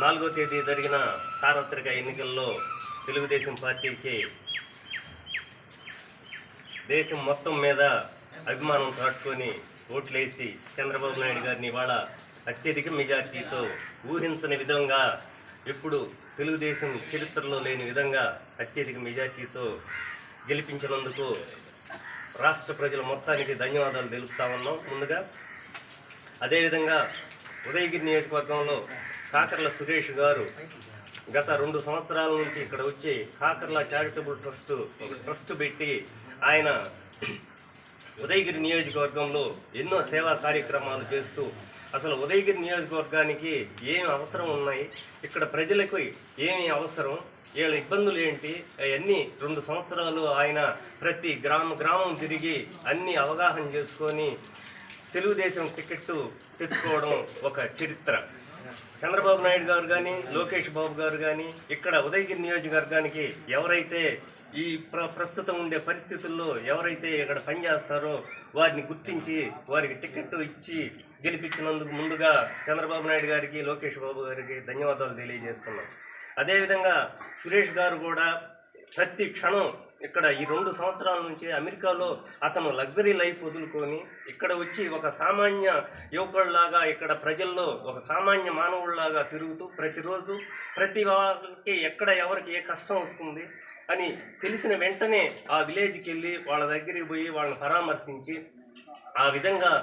4వ తేదీ జరిగిన సార్వత్రిక ఎన్నికల్లో తెలుగుదేశం పార్టీకి దేశం మొత్తం మీద అభిమానం చాటుకొని ఓట్లేసి చంద్రబాబు నాయుడు గారిని ఇవాళ అత్యధిక మెజార్టీతో ఊహించని విధంగా ఎప్పుడు తెలుగుదేశం చరిత్రలో లేని విధంగా అత్యధిక మెజార్టీతో గెలిపించినందుకు రాష్ట్ర ప్రజల మొత్తానికి ధన్యవాదాలు తెలుపుతా ఉన్నాం. ముందుగా అదేవిధంగా ఉదయగిరి నియోజకవర్గంలో కాకర్ల సురేష్ గారు గత 2 సంవత్సరాల నుంచి ఇక్కడ వచ్చి కాకర్ల చారిటబుల్ ట్రస్ట్ పెట్టి ఆయన ఉదయగిరి నియోజకవర్గంలో ఎన్నో సేవా కార్యక్రమాలు చేస్తూ అసలు ఉదయగిరి నియోజకవర్గానికి ఏమి అవసరం ఉన్నాయి, ఇక్కడ ప్రజలకు ఏమి అవసరం, వీళ్ళ ఇబ్బందులు ఏంటి, అవన్నీ 2 సంవత్సరాలు ఆయన ప్రతి గ్రామం తిరిగి అన్ని అవగాహన చేసుకొని తెలుగుదేశం టికెట్ తెచ్చుకోవడం ఒక చరిత్ర. చంద్రబాబు నాయుడు గారు కానీ లోకేష్ బాబు గారు కానీ ఇక్కడ ఉదయగిరి నియోజకవర్గానికి ఎవరైతే ఈ ప్రస్తుతం ఉండే పరిస్థితుల్లో ఎవరైతే ఇక్కడ పనిచేస్తారో వారిని గుర్తించి వారికి టికెట్ ఇచ్చి గెలిపించినందుకు ముందుగా చంద్రబాబు నాయుడు గారికి లోకేష్ బాబు గారికి ధన్యవాదాలు తెలియజేస్తున్నాం. అదేవిధంగా సురేష్ గారు కూడా ప్రతి క్షణం ఇక్కడ ఈ 2 సంవత్సరాల నుంచి అమెరికాలో అతను లగ్జరీ లైఫ్ వదులుకొని ఇక్కడ వచ్చి ఒక సామాన్య యువకుడిలాగా ఇక్కడ ప్రజల్లో ఒక సామాన్య మానవుడిలాగా తిరుగుతూ ప్రతిరోజు ప్రతి వాళ్ళకి ఎక్కడ ఎవరికి ఏ కష్టం వస్తుంది అని తెలిసిన వెంటనే ఆ విలేజ్కి వెళ్ళి వాళ్ళ దగ్గరికి పోయి వాళ్ళని పరామర్శించి ఆ విధంగా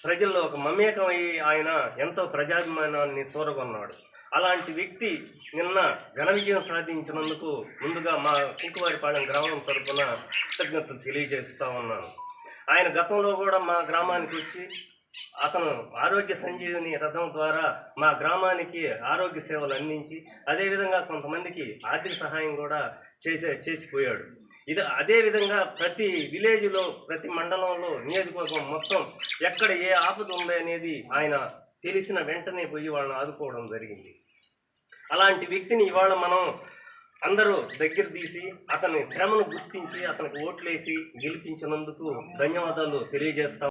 ప్రజల్లో ఒక మమేకం అయ్యి ఆయన ఎంతో ప్రజాభిమానాన్ని చూరగొన్నాడు. అలాంటి వ్యక్తి నిన్న ఘన విజయం సాధించినందుకు ముందుగా మా కుంకువారిపాలెం గ్రామం తరఫున కృతజ్ఞతలు తెలియజేస్తూ ఉన్నాను. ఆయన గతంలో కూడా మా గ్రామానికి వచ్చి అతను ఆరోగ్య సంజీవిని రథం ద్వారా మా గ్రామానికి ఆరోగ్య సేవలు అందించి అదేవిధంగా కొంతమందికి ఆర్థిక సహాయం కూడా చేసిపోయాడు. అదేవిధంగా ప్రతి విలేజ్లో ప్రతి మండలంలో నియోజకవర్గం మొత్తం ఎక్కడ ఏ ఆపద ఉంది అనేది ఆయన తెలిసిన వెంటనే పోయి వాళ్ళని ఆదుకోవడం జరిగింది. అలాంటి వ్యక్తిని ఇవాళ మనం అందరూ దగ్గర తీసి అతని శ్రమను గుర్తించి అతనికి ఓట్లేసి గెలిపించినందుకు ధన్యవాదాలు తెలియజేస్తాం.